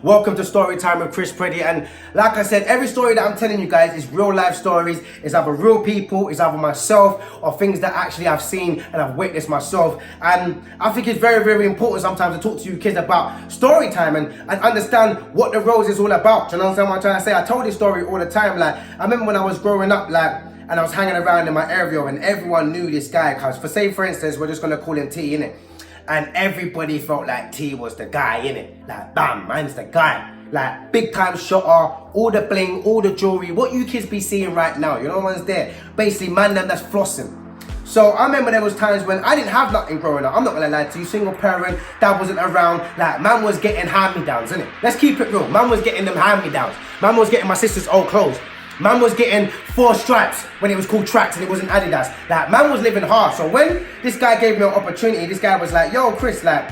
Welcome to Story Time with Chris Preddie. And like I said, every story that I'm telling you guys is real life stories. It's either real people, it's either myself, or things that actually I've seen and I've witnessed myself. And I think it's very, very important sometimes to talk to you kids about story time and understand what the roles is all about. Do you understand what I'm trying to say? I told this story all the time. Like, I remember when I was growing up, and I was hanging around in my area and everyone knew this guy. Cause for instance, we're just gonna call him T, innit? And everybody felt like T was the guy, innit? Like, bam, man's the guy. Like, big time shotter, all the bling, all the jewelry, what you kids be seeing right now, you know what's there? Basically, man, them that's flossing. So I remember there was times when I didn't have nothing growing up. I'm not gonna lie to you, single parent, dad wasn't around. Like, man was getting hand-me-downs, innit? Let's keep it real. Man was getting them hand-me-downs. Man was getting my sister's old clothes. Man was getting 4 stripes when it was called tracks and it wasn't Adidas. Like, man was living hard. So when this guy gave me an opportunity, this guy was like, yo, Chris, like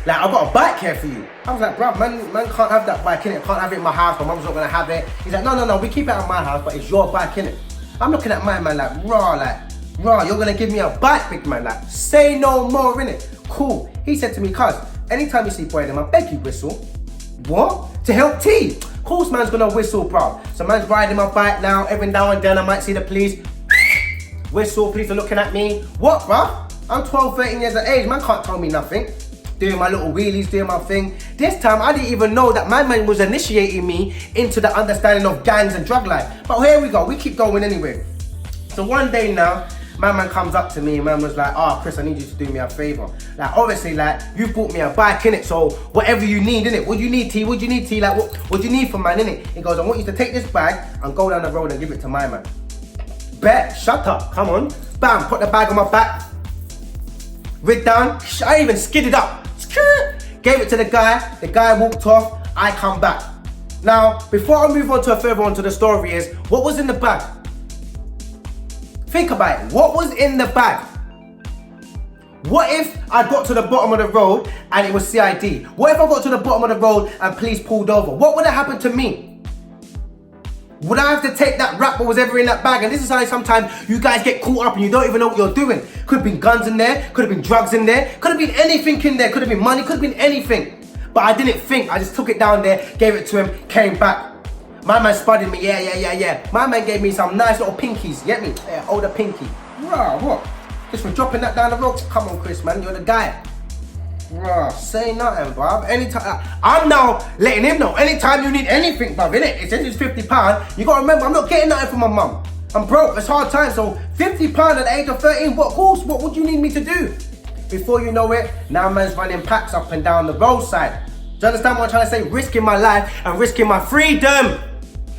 I've got a bike here for you. I was like, bruv, man can't have that bike, innit? Can't have it in my house, my mum's not gonna have it. He's like, no, we keep it at my house, but it's your bike, innit? I'm looking at my man like, raw, you're gonna give me a bike, big man, like, say no more, innit? Cool. He said to me, cuz, anytime you see boy them, I beg you whistle. What? To help T. Of course man's gonna whistle, bro. So man's riding my bike now, every now and then I might see the police. Whistle, police are looking at me. What, bro? I'm 12, 13 years of age, man can't tell me nothing. Doing my little wheelies, doing my thing. This time I didn't even know that my man was initiating me into the understanding of gangs and drug life. But here we go, we keep going anyway. So one day now, my man comes up to me and man was like, Chris, I need you to do me a favor. Like, obviously, like, you bought me a bike, innit? So whatever you need, innit? What do you need, T? What do you need, T? Like, what do you need from man, innit? He goes, I want you to take this bag and go down the road and give it to my man. Bet, shut up, come on. Bam, put the bag on my back. Rid down, I even skidded up. Gave it to the guy walked off, I come back. Now, before I move on to further on to the story is, what was in the bag? Think about it, what was in the bag? What if I got to the bottom of the road and it was CID? What if I got to the bottom of the road and police pulled over? What would have happened to me? Would I have to take that rap what was ever in that bag? And this is how sometimes you guys get caught up and you don't even know what you're doing. Could have been guns in there, could have been drugs in there, could have been anything in there, could have been money, could have been anything. But I didn't think, I just took it down there, gave it to him, came back. My man spudded me, yeah. My man gave me some nice little pinkies, get me? Yeah, older pinky. Bro, what? Just for dropping that down the road? Come on, Chris, man, you're the guy. Bruh, say nothing, bruv. Anytime, I'm now letting him know, anytime you need anything, bruv, innit? It's £50. You gotta remember, I'm not getting nothing from my mum. I'm broke, it's hard times, so £50 at the age of 13, what would you need me to do? Before you know it, now man's running packs up and down the roadside. Do you understand what I'm trying to say? Risking my life and risking my freedom.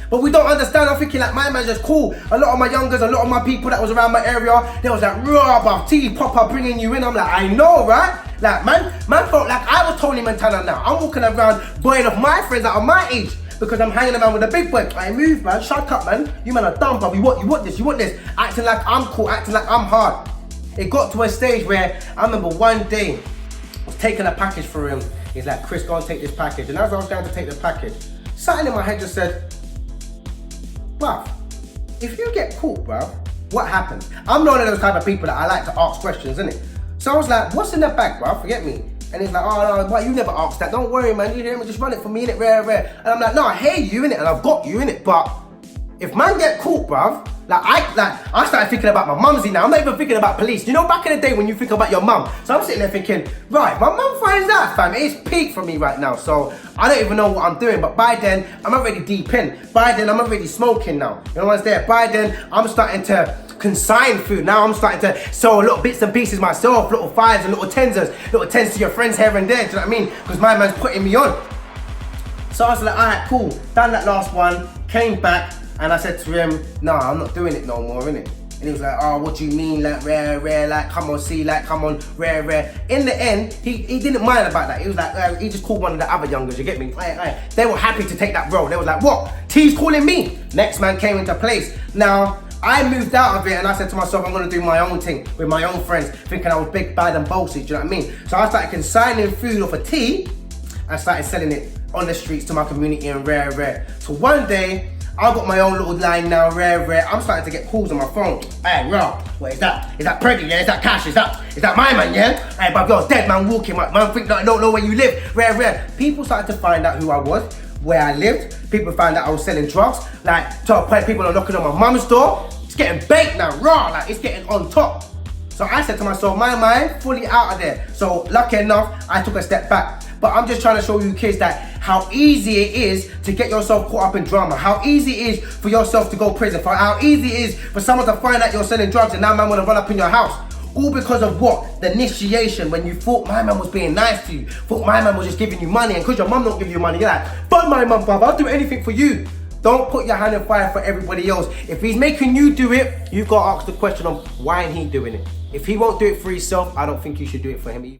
But we don't understand. I'm thinking like, my man's just cool. A lot of my youngers, a lot of my people that was around my area, they was like, raw, bruv, T, Papa bringing you in. I'm like, I know, right? Like, man felt like I was Tony Montana now. I'm walking around boying off my friends that are my age because I'm hanging around with the big boy. I move, man. Shut up, man. You man are dumb, bruv. You want this. Acting like I'm cool, acting like I'm hard. It got to a stage where I remember one day, I was taking a package for him. He's like, Chris, go and take this package. And as I was going to take the package, something in my head just said, bruv, if you get caught, bruv, what happens? I'm not one of those type of people that I like to ask questions, innit? So I was like, what's in the bag, bruv? Forget me. And he's like, oh no, why you never asked that? Don't worry, man, you hear me? Just run it for me, innit? Rare. And I'm like, no, I hear you, innit? And I've got you, innit? But if man get caught, bruv, I started thinking about my mumsy now. I'm not even thinking about police. You know, back in the day when you think about your mum. So I'm sitting there thinking, right, my mum finds out, fam. It's peak for me right now. So I don't even know what I'm doing. But by then, I'm already deep in. By then, I'm already smoking now. You know what's there? By then, I'm starting to consign food. Now I'm starting to sell little bits and pieces myself. Little 5s and little 10s. Little 10s to your friends here and there. Do you know what I mean? Because my man's putting me on. So I was like, alright, cool. Done that last one. Came back. And I said to him, nah, I'm not doing it no more, innit? And he was like, oh, what do you mean, like, rare, like, come on, see, like, come on, rare. In the end, he didn't mind about that. He was like, he just called one of the other youngers, you get me? They were happy to take that role. They was like, what? T's calling me. Next man came into place. Now, I moved out of it and I said to myself, I'm gonna do my own thing with my own friends, thinking I was big, bad and bossy, do you know what I mean? So I started consigning food off a T and started selling it on the streets to my community and rare. So one day, I've got my own little line now, rare. I'm starting to get calls on my phone. Hey, bro, what is that? Is that Preddie, yeah? Is that Cash? Is that my man, yeah? Hey, but you're dead man walking, man think that I don't know where you live, rare. People started to find out who I was, where I lived. People found out I was selling drugs. Like, to a point, people are knocking on my mum's door. It's getting baked now, raw, like it's getting on top. So I said to myself, my mind fully out of there. So lucky enough, I took a step back. But I'm just trying to show you kids that how easy it is to get yourself caught up in drama. How easy it is for yourself to go prison. For how easy it is for someone to find out you're selling drugs and now man want to run up in your house. All because of what? The initiation, when you thought my man was being nice to you. Thought my man was just giving you money, and because your mum don't give you money, you're like, fuck my mum, bruv, I'll do anything for you. Don't put your hand in fire for everybody else. If he's making you do it, you've got to ask the question of why ain't he doing it? If he won't do it for himself, I don't think you should do it for him either.